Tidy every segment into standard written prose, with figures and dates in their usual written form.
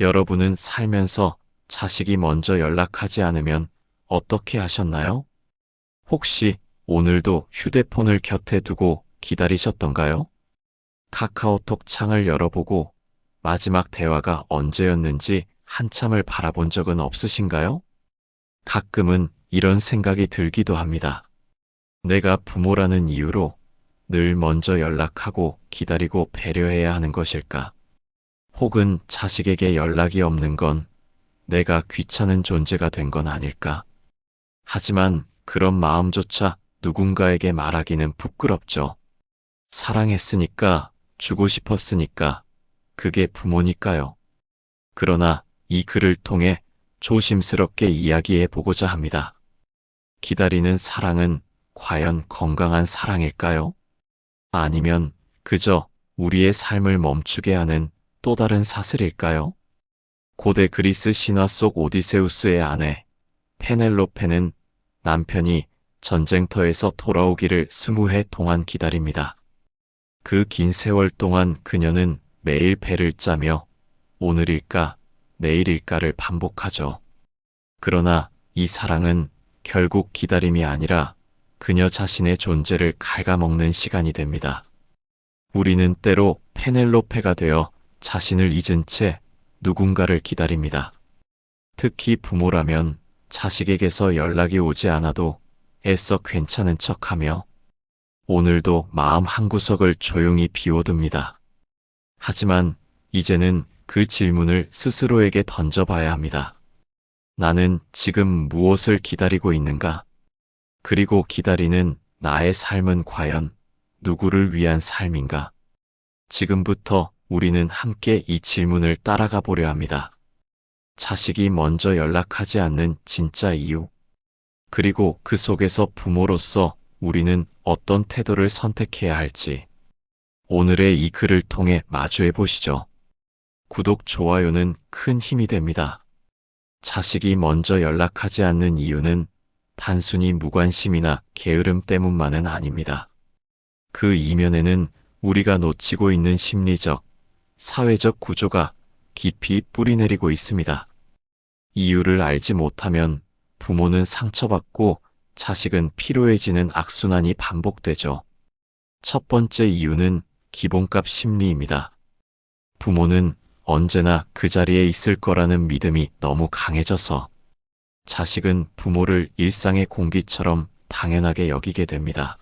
여러분은 살면서 자식이 먼저 연락하지 않으면 어떻게 하셨나요? 혹시 오늘도 휴대폰을 곁에 두고 기다리셨던가요? 카카오톡 창을 열어보고 마지막 대화가 언제였는지 한참을 바라본 적은 없으신가요? 가끔은 이런 생각이 들기도 합니다. 내가 부모라는 이유로 늘 먼저 연락하고 기다리고 배려해야 하는 것일까? 혹은 자식에게 연락이 없는 건 내가 귀찮은 존재가 된 건 아닐까? 하지만 그런 마음조차 누군가에게 말하기는 부끄럽죠. 사랑했으니까, 주고 싶었으니까, 그게 부모니까요. 그러나 이 글을 통해 조심스럽게 이야기해 보고자 합니다. 기다리는 사랑은 과연 건강한 사랑일까요? 아니면 그저 우리의 삶을 멈추게 하는 또 다른 사슬일까요? 고대 그리스 신화 속 오디세우스의 아내 페넬로페는 남편이 전쟁터에서 돌아오기를 20해 동안 기다립니다. 그 긴 세월 동안 그녀는 매일 배를 짜며 오늘일까 내일일까를 반복하죠. 그러나 이 사랑은 결국 기다림이 아니라 그녀 자신의 존재를 갉아먹는 시간이 됩니다. 우리는 때로 페넬로페가 되어 자신을 잊은 채 누군가를 기다립니다. 특히 부모라면 자식에게서 연락이 오지 않아도 애써 괜찮은 척하며 오늘도 마음 한구석을 조용히 비워둡니다. 하지만 이제는 그 질문을 스스로에게 던져봐야 합니다. 나는 지금 무엇을 기다리고 있는가? 그리고 기다리는 나의 삶은 과연 누구를 위한 삶인가? 지금부터 우리는 함께 이 질문을 따라가 보려 합니다. 자식이 먼저 연락하지 않는 진짜 이유, 그리고 그 속에서 부모로서 우리는 어떤 태도를 선택해야 할지 오늘의 이 글을 통해 마주해 보시죠. 구독, 좋아요는 큰 힘이 됩니다. 자식이 먼저 연락하지 않는 이유는 단순히 무관심이나 게으름 때문만은 아닙니다. 그 이면에는 우리가 놓치고 있는 심리적, 사회적 구조가 깊이 뿌리내리고 있습니다. 이유를 알지 못하면 부모는 상처받고 자식은 피로해지는 악순환이 반복되죠. 첫 번째 이유는 기본값 심리입니다. 부모는 언제나 그 자리에 있을 거라는 믿음이 너무 강해져서 자식은 부모를 일상의 공기처럼 당연하게 여기게 됩니다.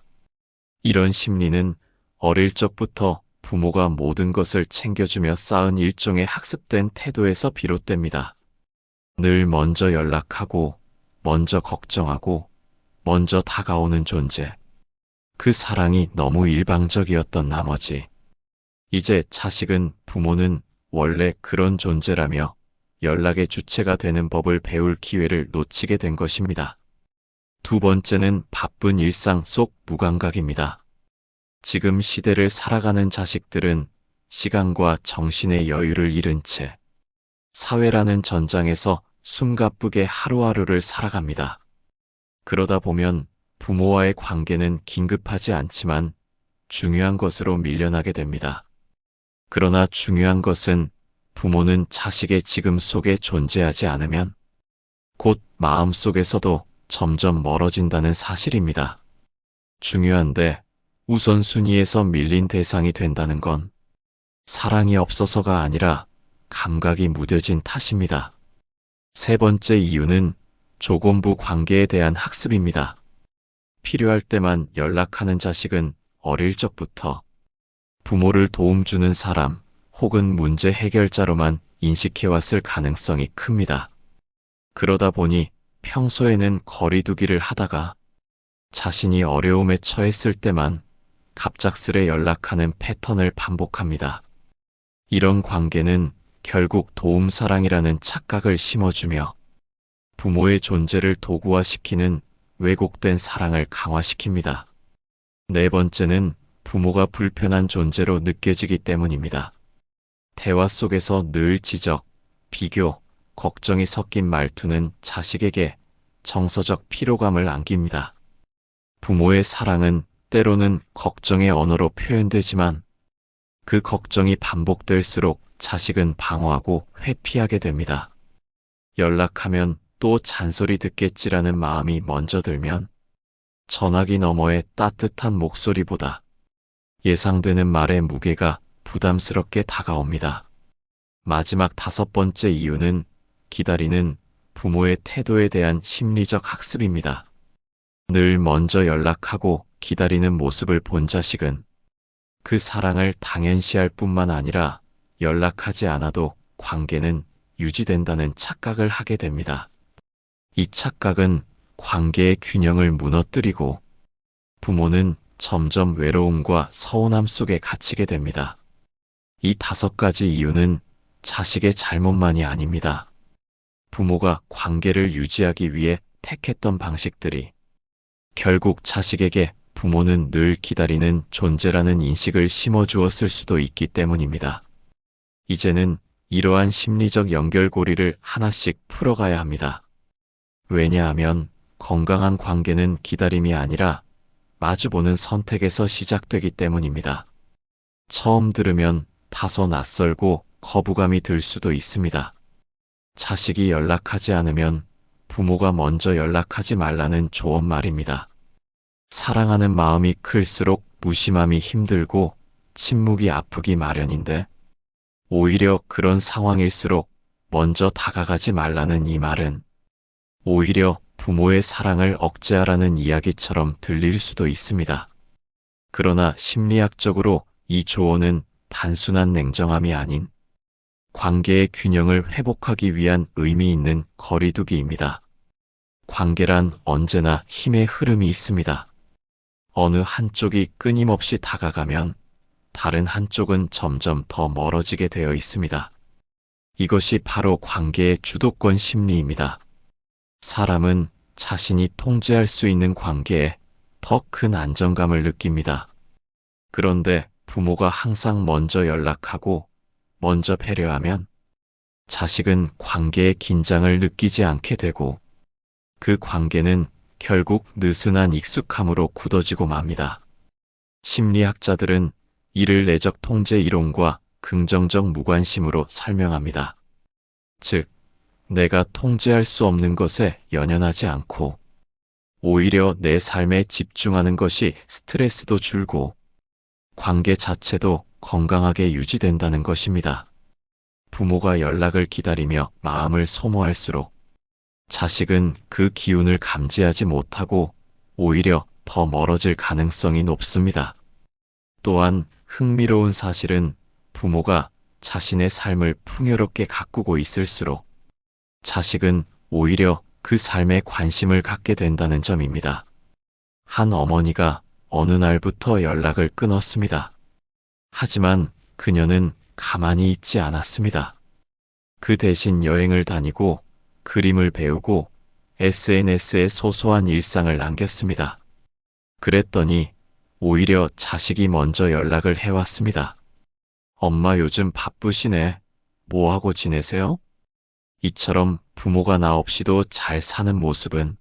이런 심리는 어릴 적부터 부모가 모든 것을 챙겨주며 쌓은 일종의 학습된 태도에서 비롯됩니다. 늘 먼저 연락하고, 먼저 걱정하고, 먼저 다가오는 존재. 그 사랑이 너무 일방적이었던 나머지 이제 자식은 부모는 원래 그런 존재라며 연락의 주체가 되는 법을 배울 기회를 놓치게 된 것입니다. 두 번째는 바쁜 일상 속 무감각입니다. 지금 시대를 살아가는 자식들은 시간과 정신의 여유를 잃은 채 사회라는 전장에서 숨가쁘게 하루하루를 살아갑니다. 그러다 보면 부모와의 관계는 긴급하지 않지만 중요한 것으로 밀려나게 됩니다. 그러나 중요한 것은 부모는 자식의 지금 속에 존재하지 않으면 곧 마음속에서도 점점 멀어진다는 사실입니다. 중요한데 우선순위에서 밀린 대상이 된다는 건 사랑이 없어서가 아니라 감각이 무뎌진 탓입니다. 세 번째 이유는 조건부 관계에 대한 학습입니다. 필요할 때만 연락하는 자식은 어릴 적부터 부모를 도움 주는 사람 혹은 문제 해결자로만 인식해왔을 가능성이 큽니다. 그러다 보니 평소에는 거리두기를 하다가 자신이 어려움에 처했을 때만 갑작스레 연락하는 패턴을 반복합니다. 이런 관계는 결국 도움사랑이라는 착각을 심어주며 부모의 존재를 도구화시키는 왜곡된 사랑을 강화시킵니다. 네 번째는 부모가 불편한 존재로 느껴지기 때문입니다. 대화 속에서 늘 지적, 비교, 걱정이 섞인 말투는 자식에게 정서적 피로감을 안깁니다. 부모의 사랑은 때로는 걱정의 언어로 표현되지만 그 걱정이 반복될수록 자식은 방어하고 회피하게 됩니다. 연락하면 또 잔소리 듣겠지라는 마음이 먼저 들면 전화기 너머의 따뜻한 목소리보다 예상되는 말의 무게가 부담스럽게 다가옵니다. 마지막 5번째 이유는 기다리는 부모의 태도에 대한 심리적 학습입니다. 늘 먼저 연락하고 기다리는 모습을 본 자식은 그 사랑을 당연시할 뿐만 아니라 연락하지 않아도 관계는 유지된다는 착각을 하게 됩니다. 이 착각은 관계의 균형을 무너뜨리고 부모는 점점 외로움과 서운함 속에 갇히게 됩니다. 이 5가지 이유는 자식의 잘못만이 아닙니다. 부모가 관계를 유지하기 위해 택했던 방식들이 결국 자식에게 부모는 늘 기다리는 존재라는 인식을 심어주었을 수도 있기 때문입니다. 이제는 이러한 심리적 연결고리를 하나씩 풀어가야 합니다. 왜냐하면 건강한 관계는 기다림이 아니라 마주보는 선택에서 시작되기 때문입니다. 처음 들으면 다소 낯설고 거부감이 들 수도 있습니다. 자식이 연락하지 않으면 부모가 먼저 연락하지 말라는 좋은 말입니다. 사랑하는 마음이 클수록 무심함이 힘들고 침묵이 아프기 마련인데 오히려 그런 상황일수록 먼저 다가가지 말라는 이 말은 오히려 부모의 사랑을 억제하라는 이야기처럼 들릴 수도 있습니다. 그러나 심리학적으로 이 조언은 단순한 냉정함이 아닌 관계의 균형을 회복하기 위한 의미 있는 거리두기입니다. 관계란 언제나 힘의 흐름이 있습니다. 어느 한쪽이 끊임없이 다가가면 다른 한쪽은 점점 더 멀어지게 되어 있습니다. 이것이 바로 관계의 주도권 심리입니다. 사람은 자신이 통제할 수 있는 관계에 더 큰 안정감을 느낍니다. 그런데 부모가 항상 먼저 연락하고 먼저 배려하면 자식은 관계의 긴장을 느끼지 않게 되고 그 관계는 결국 느슨한 익숙함으로 굳어지고 맙니다. 심리학자들은 이를 내적 통제 이론과 긍정적 무관심으로 설명합니다. 즉, 내가 통제할 수 없는 것에 연연하지 않고 오히려 내 삶에 집중하는 것이 스트레스도 줄고 관계 자체도 건강하게 유지된다는 것입니다. 부모가 연락을 기다리며 마음을 소모할수록 자식은 그 기운을 감지하지 못하고 오히려 더 멀어질 가능성이 높습니다. 또한 흥미로운 사실은 부모가 자신의 삶을 풍요롭게 가꾸고 있을수록 자식은 오히려 그 삶에 관심을 갖게 된다는 점입니다. 한 어머니가 어느 날부터 연락을 끊었습니다. 하지만 그녀는 가만히 있지 않았습니다. 그 대신 여행을 다니고 그림을 배우고 SNS에 소소한 일상을 남겼습니다. 그랬더니 오히려 자식이 먼저 연락을 해왔습니다. 엄마 요즘 바쁘시네. 뭐하고 지내세요? 이처럼 부모가 나 없이도 잘 사는 모습은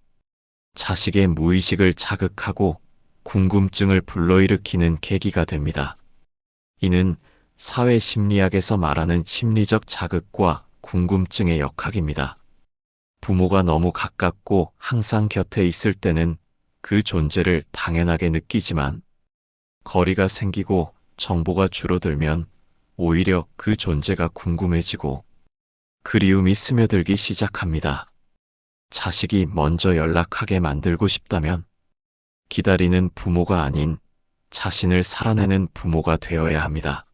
자식의 무의식을 자극하고 궁금증을 불러일으키는 계기가 됩니다. 이는 사회심리학에서 말하는 심리적 자극과 궁금증의 역학입니다. 부모가 너무 가깝고 항상 곁에 있을 때는 그 존재를 당연하게 느끼지만 거리가 생기고 정보가 줄어들면 오히려 그 존재가 궁금해지고 그리움이 스며들기 시작합니다. 자식이 먼저 연락하게 만들고 싶다면 기다리는 부모가 아닌 자신을 살아내는 부모가 되어야 합니다.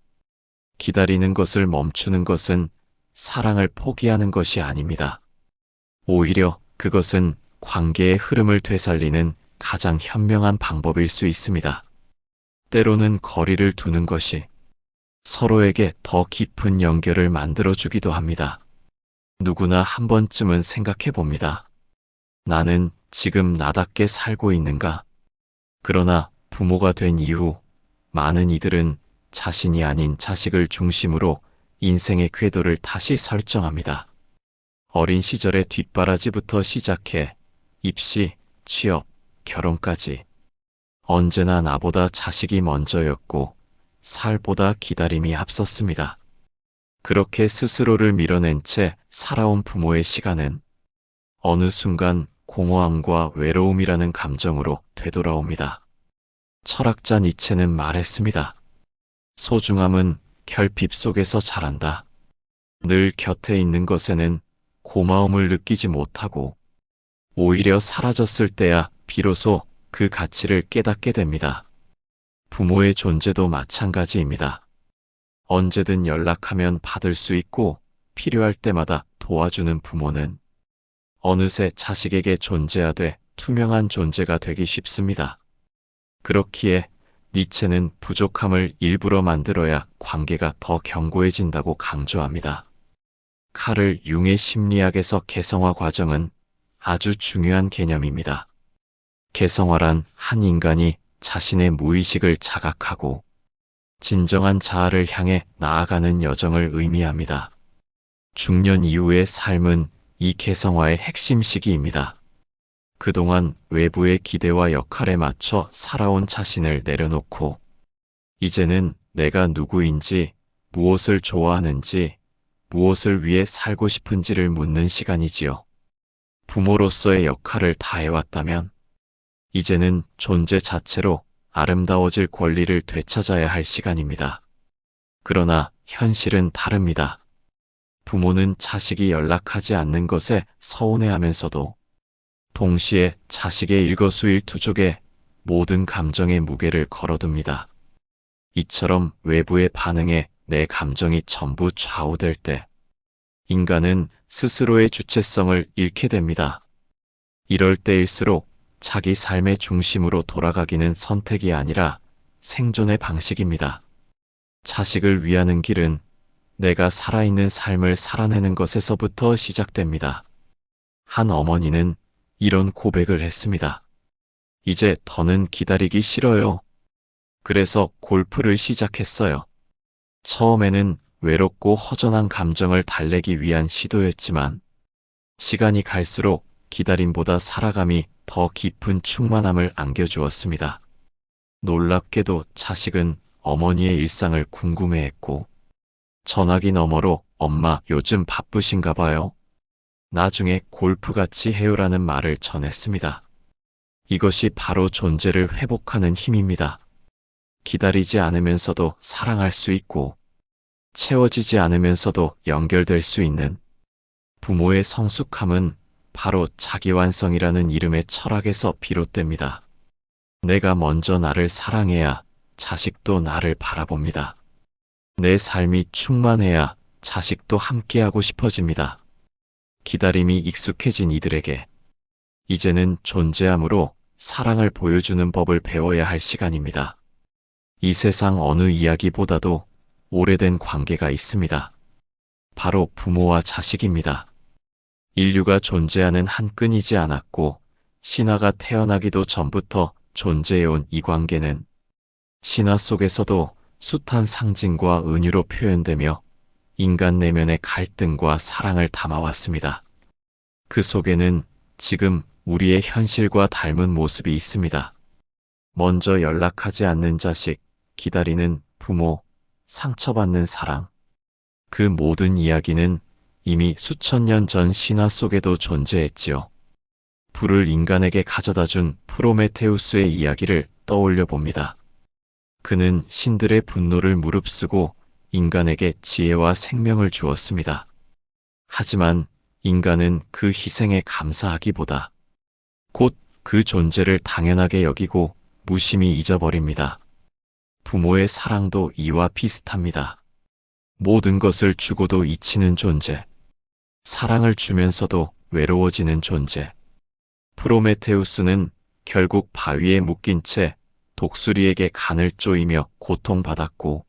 기다리는 것을 멈추는 것은 사랑을 포기하는 것이 아닙니다. 오히려 그것은 관계의 흐름을 되살리는 가장 현명한 방법일 수 있습니다. 때로는 거리를 두는 것이 서로에게 더 깊은 연결을 만들어주기도 합니다. 누구나 한 번쯤은 생각해 봅니다. 나는 지금 나답게 살고 있는가? 그러나 부모가 된 이후 많은 이들은 자신이 아닌 자식을 중심으로 인생의 궤도를 다시 설정합니다. 어린 시절의 뒷바라지부터 시작해 입시, 취업, 결혼까지 언제나 나보다 자식이 먼저였고 살보다 기다림이 앞섰습니다. 그렇게 스스로를 밀어낸 채 살아온 부모의 시간은 어느 순간 공허함과 외로움이라는 감정으로 되돌아옵니다. 철학자 니체는 말했습니다. 소중함은 결핍 속에서 자란다. 늘 곁에 있는 것에는 고마움을 느끼지 못하고 오히려 사라졌을 때야 비로소 그 가치를 깨닫게 됩니다. 부모의 존재도 마찬가지입니다. 언제든 연락하면 받을 수 있고 필요할 때마다 도와주는 부모는 어느새 자식에게 존재하되 투명한 존재가 되기 쉽습니다. 그렇기에 니체는 부족함을 일부러 만들어야 관계가 더 견고해진다고 강조합니다. 카를 융의 심리학에서 개성화 과정은 아주 중요한 개념입니다. 개성화란 한 인간이 자신의 무의식을 자각하고 진정한 자아를 향해 나아가는 여정을 의미합니다. 중년 이후의 삶은 이 개성화의 핵심 시기입니다. 그동안 외부의 기대와 역할에 맞춰 살아온 자신을 내려놓고 이제는 내가 누구인지, 무엇을 좋아하는지, 무엇을 위해 살고 싶은지를 묻는 시간이지요. 부모로서의 역할을 다해왔다면 이제는 존재 자체로 아름다워질 권리를 되찾아야 할 시간입니다. 그러나 현실은 다릅니다. 부모는 자식이 연락하지 않는 것에 서운해하면서도 동시에 자식의 일거수일투족에 모든 감정의 무게를 걸어둡니다. 이처럼 외부의 반응에 내 감정이 전부 좌우될 때 인간은 스스로의 주체성을 잃게 됩니다. 이럴 때일수록 자기 삶의 중심으로 돌아가기는 선택이 아니라 생존의 방식입니다. 자식을 위하는 길은 내가 살아있는 삶을 살아내는 것에서부터 시작됩니다. 한 어머니는 이런 고백을 했습니다. 이제 더는 기다리기 싫어요. 그래서 골프를 시작했어요. 처음에는 외롭고 허전한 감정을 달래기 위한 시도였지만 시간이 갈수록 기다림보다 살아감이 더 깊은 충만함을 안겨주었습니다. 놀랍게도 자식은 어머니의 일상을 궁금해했고 전화기 너머로 엄마 요즘 바쁘신가 봐요. 나중에 골프같이 해요라는 말을 전했습니다. 이것이 바로 존재를 회복하는 힘입니다. 기다리지 않으면서도 사랑할 수 있고 채워지지 않으면서도 연결될 수 있는 부모의 성숙함은 바로 자기완성이라는 이름의 철학에서 비롯됩니다. 내가 먼저 나를 사랑해야 자식도 나를 바라봅니다. 내 삶이 충만해야 자식도 함께하고 싶어집니다. 기다림이 익숙해진 이들에게 이제는 존재함으로 사랑을 보여주는 법을 배워야 할 시간입니다. 이 세상 어느 이야기보다도 오래된 관계가 있습니다. 바로 부모와 자식입니다. 인류가 존재하는 한 끈이지 않았고 신화가 태어나기도 전부터 존재해온 이 관계는 신화 속에서도 숱한 상징과 은유로 표현되며 인간 내면의 갈등과 사랑을 담아왔습니다. 그 속에는 지금 우리의 현실과 닮은 모습이 있습니다. 먼저 연락하지 않는 자식, 기다리는 부모, 상처받는 사랑. 그 모든 이야기는 이미 수천 년 전 신화 속에도 존재했지요. 불을 인간에게 가져다 준 프로메테우스의 이야기를 떠올려 봅니다. 그는 신들의 분노를 무릅쓰고 인간에게 지혜와 생명을 주었습니다. 하지만 인간은 그 희생에 감사하기보다 곧 그 존재를 당연하게 여기고 무심히 잊어버립니다. 부모의 사랑도 이와 비슷합니다. 모든 것을 주고도 잊히는 존재. 사랑을 주면서도 외로워지는 존재. 프로메테우스는 결국 바위에 묶인 채 독수리에게 간을 쪼이며 고통받았고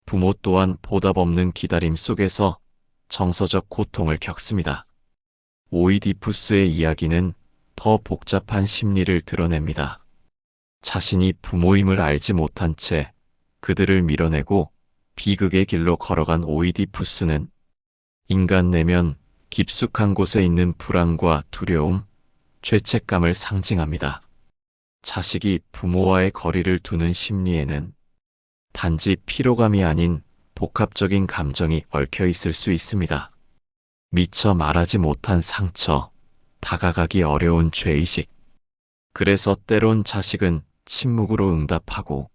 부모 또한 보답 없는 기다림 속에서 정서적 고통을 겪습니다. 오이디푸스의 이야기는 더 복잡한 심리를 드러냅니다. 자신이 부모임을 알지 못한 채 그들을 밀어내고 비극의 길로 걸어간 오이디푸스는 인간 내면 깊숙한 곳에 있는 불안과 두려움, 죄책감을 상징합니다. 자식이 부모와의 거리를 두는 심리에는 단지 피로감이 아닌 복합적인 감정이 얽혀 있을 수 있습니다. 미처 말하지 못한 상처, 다가가기 어려운 죄의식. 그래서 때론 자식은 침묵으로 응답하고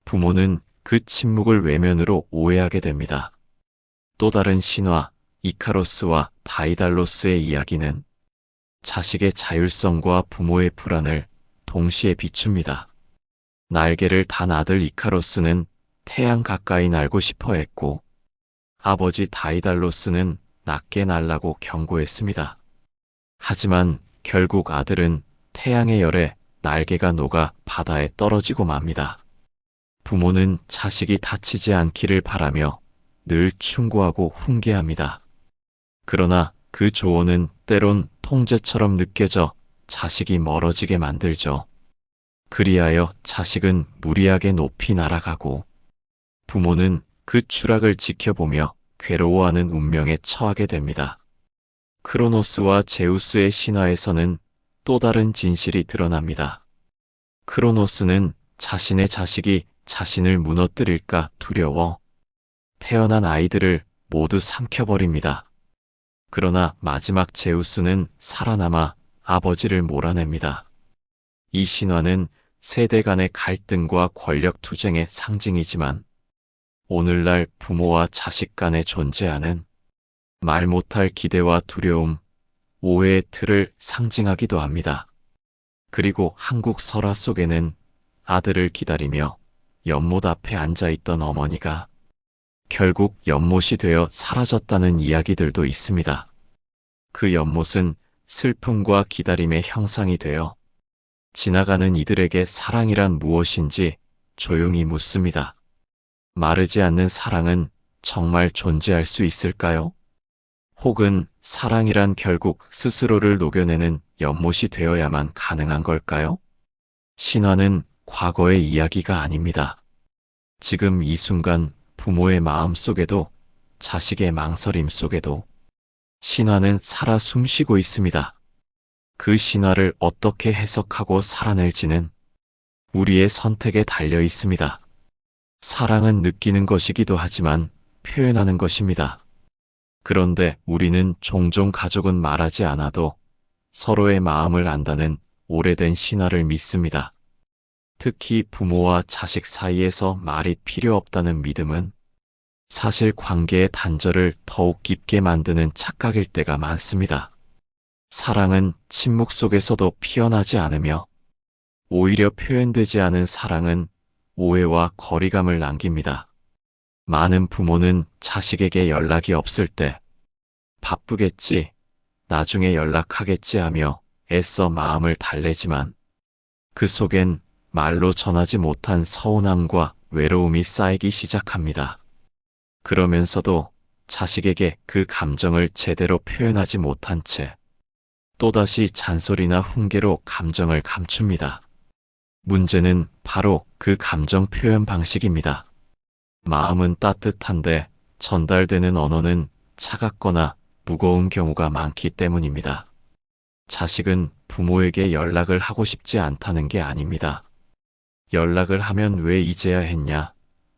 부모는 그 침묵을 외면으로 오해하게 됩니다. 또 다른 신화, 이카로스와 다이달로스의 이야기는 자식의 자율성과 부모의 불안을 동시에 비춥니다. 날개를 단 아들 이카로스는 태양 가까이 날고 싶어 했고, 아버지 다이달로스는 낮게 날라고 경고했습니다. 하지만 결국 아들은 태양의 열에 날개가 녹아 바다에 떨어지고 맙니다. 부모는 자식이 다치지 않기를 바라며 늘 충고하고 훈계합니다. 그러나 그 조언은 때론 통제처럼 느껴져 자식이 멀어지게 만들죠. 그리하여 자식은 무리하게 높이 날아가고 부모는 그 추락을 지켜보며 괴로워하는 운명에 처하게 됩니다. 크로노스와 제우스의 신화에서는 또 다른 진실이 드러납니다. 크로노스는 자신의 자식이 자신을 무너뜨릴까 두려워 태어난 아이들을 모두 삼켜버립니다. 그러나 마지막 제우스는 살아남아 아버지를 몰아냅니다. 이 신화는 세대 간의 갈등과 권력 투쟁의 상징이지만 오늘날 부모와 자식 간에 존재하는 말 못할 기대와 두려움, 오해의 틀을 상징하기도 합니다. 그리고 한국 설화 속에는 아들을 기다리며 연못 앞에 앉아있던 어머니가 결국 연못이 되어 사라졌다는 이야기들도 있습니다. 그 연못은 슬픔과 기다림의 형상이 되어 지나가는 이들에게 사랑이란 무엇인지 조용히 묻습니다. 마르지 않는 사랑은 정말 존재할 수 있을까요? 혹은 사랑이란 결국 스스로를 녹여내는 연못이 되어야만 가능한 걸까요? 신화는 과거의 이야기가 아닙니다. 지금 이 순간 부모의 마음 속에도 자식의 망설임 속에도 신화는 살아 숨쉬고 있습니다. 그 신화를 어떻게 해석하고 살아낼지는 우리의 선택에 달려 있습니다. 사랑은 느끼는 것이기도 하지만 표현하는 것입니다. 그런데 우리는 종종 가족은 말하지 않아도 서로의 마음을 안다는 오래된 신화를 믿습니다. 특히 부모와 자식 사이에서 말이 필요 없다는 믿음은 사실 관계의 단절을 더욱 깊게 만드는 착각일 때가 많습니다. 사랑은 침묵 속에서도 피어나지 않으며 오히려 표현되지 않은 사랑은 오해와 거리감을 남깁니다. 많은 부모는 자식에게 연락이 없을 때 바쁘겠지, 나중에 연락하겠지 하며 애써 마음을 달래지만 그 속엔 말로 전하지 못한 서운함과 외로움이 쌓이기 시작합니다. 그러면서도 자식에게 그 감정을 제대로 표현하지 못한 채 또다시 잔소리나 훈계로 감정을 감춥니다. 문제는 바로 그 감정 표현 방식입니다. 마음은 따뜻한데 전달되는 언어는 차갑거나 무거운 경우가 많기 때문입니다. 자식은 부모에게 연락을 하고 싶지 않다는 게 아닙니다. 연락을 하면 왜 이제야 했냐?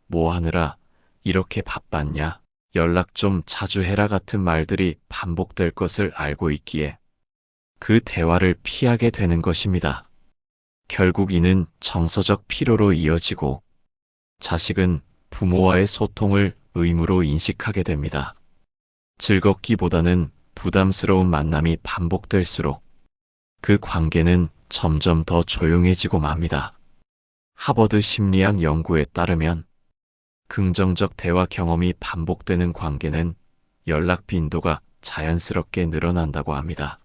뭐 하느라 이렇게 바빴냐? 연락 좀 자주 해라 같은 말들이 반복될 것을 알고 있기에 그 대화를 피하게 되는 것입니다. 결국 이는 정서적 피로로 이어지고 자식은 부모와의 소통을 의무로 인식하게 됩니다. 즐겁기보다는 부담스러운 만남이 반복될수록 그 관계는 점점 더 조용해지고 맙니다. 하버드 심리학 연구에 따르면 긍정적 대화 경험이 반복되는 관계는 연락 빈도가 자연스럽게 늘어난다고 합니다.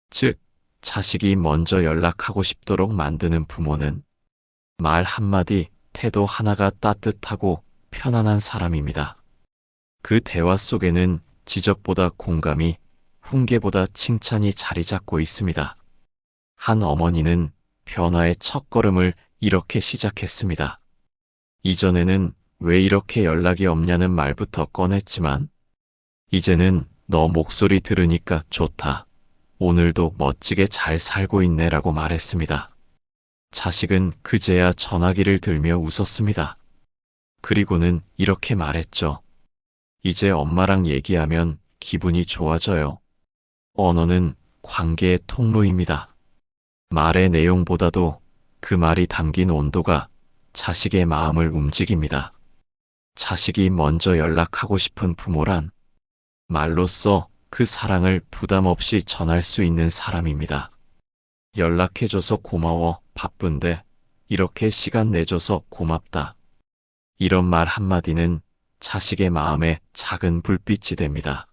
즉, 자식이 먼저 연락하고 싶도록 만드는 부모는 말 한마디, 태도 하나가 따뜻하고 편안한 사람입니다. 그 대화 속에는 지적보다 공감이, 훈계보다 칭찬이 자리 잡고 있습니다. 한 어머니는 변화의 첫걸음을 이렇게 시작했습니다. 이전에는 왜 이렇게 연락이 없냐는 말부터 꺼냈지만 이제는 너 목소리 들으니까 좋다. 오늘도 멋지게 잘 살고 있네라고 말했습니다. 자식은 그제야 전화기를 들며 웃었습니다. 그리고는 이렇게 말했죠. 이제 엄마랑 얘기하면 기분이 좋아져요. 언어는 관계의 통로입니다. 말의 내용보다도 그 말이 담긴 온도가 자식의 마음을 움직입니다. 자식이 먼저 연락하고 싶은 부모란 말로써 그 사랑을 부담 없이 전할 수 있는 사람입니다. 연락해줘서 고마워. 바쁜데 이렇게 시간 내줘서 고맙다. 이런 말 한마디는 자식의 마음에 작은 불빛이 됩니다.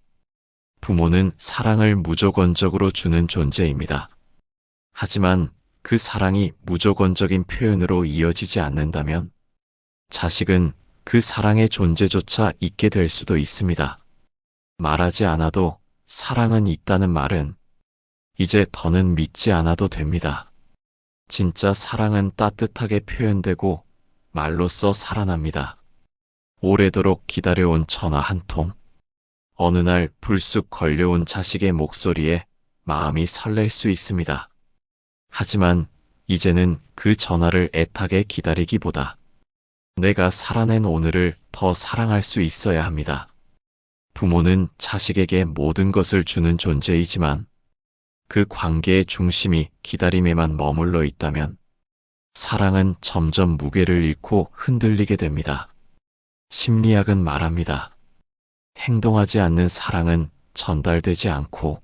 부모는 사랑을 무조건적으로 주는 존재입니다. 하지만 그 사랑이 무조건적인 표현으로 이어지지 않는다면 자식은 그 사랑의 존재조차 잊게 될 수도 있습니다. 말하지 않아도 사랑은 있다는 말은 이제 더는 믿지 않아도 됩니다. 진짜 사랑은 따뜻하게 표현되고 말로써 살아납니다. 오래도록 기다려온 전화 한 통. 어느 날 불쑥 걸려온 자식의 목소리에 마음이 설렐 수 있습니다. 하지만 이제는 그 전화를 애타게 기다리기보다 내가 살아낸 오늘을 더 사랑할 수 있어야 합니다. 부모는 자식에게 모든 것을 주는 존재이지만 그 관계의 중심이 기다림에만 머물러 있다면 사랑은 점점 무게를 잃고 흔들리게 됩니다. 심리학은 말합니다. 행동하지 않는 사랑은 전달되지 않고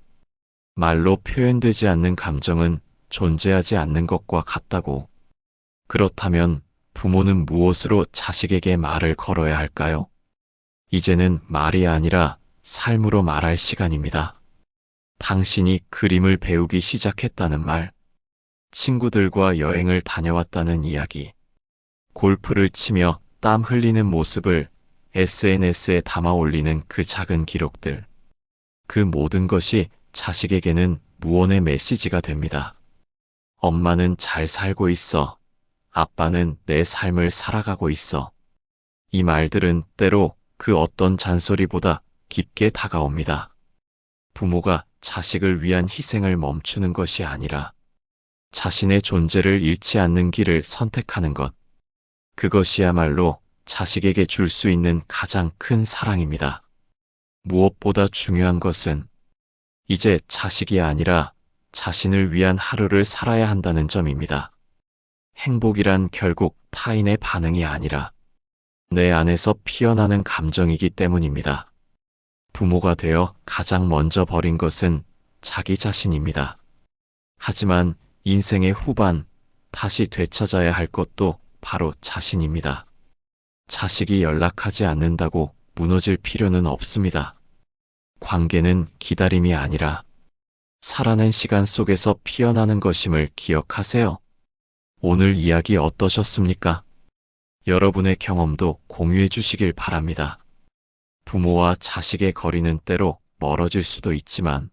말로 표현되지 않는 감정은 존재하지 않는 것과 같다고. 그렇다면 부모는 무엇으로 자식에게 말을 걸어야 할까요? 이제는 말이 아니라 삶으로 말할 시간입니다. 당신이 그림을 배우기 시작했다는 말, 친구들과 여행을 다녀왔다는 이야기, 골프를 치며 땀 흘리는 모습을 SNS에 담아 올리는 그 작은 기록들. 그 모든 것이 자식에게는 무언의 메시지가 됩니다. 엄마는 잘 살고 있어. 아빠는 내 삶을 살아가고 있어. 이 말들은 때로 그 어떤 잔소리보다 깊게 다가옵니다. 부모가 자식을 위한 희생을 멈추는 것이 아니라 자신의 존재를 잃지 않는 길을 선택하는 것. 그것이야말로 자식에게 줄 수 있는 가장 큰 사랑입니다. 무엇보다 중요한 것은 이제 자식이 아니라 자신을 위한 하루를 살아야 한다는 점입니다. 행복이란 결국 타인의 반응이 아니라 내 안에서 피어나는 감정이기 때문입니다. 부모가 되어 가장 먼저 버린 것은 자기 자신입니다. 하지만 인생의 후반, 다시 되찾아야 할 것도 바로 자신입니다. 자식이 연락하지 않는다고 무너질 필요는 없습니다. 관계는 기다림이 아니라 살아낸 시간 속에서 피어나는 것임을 기억하세요. 오늘 이야기 어떠셨습니까? 여러분의 경험도 공유해 주시길 바랍니다. 부모와 자식의 거리는 때로 멀어질 수도 있지만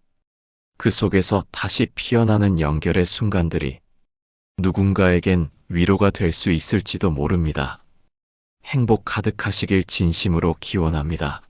그 속에서 다시 피어나는 연결의 순간들이 누군가에겐 위로가 될 수 있을지도 모릅니다. 행복 가득하시길 진심으로 기원합니다.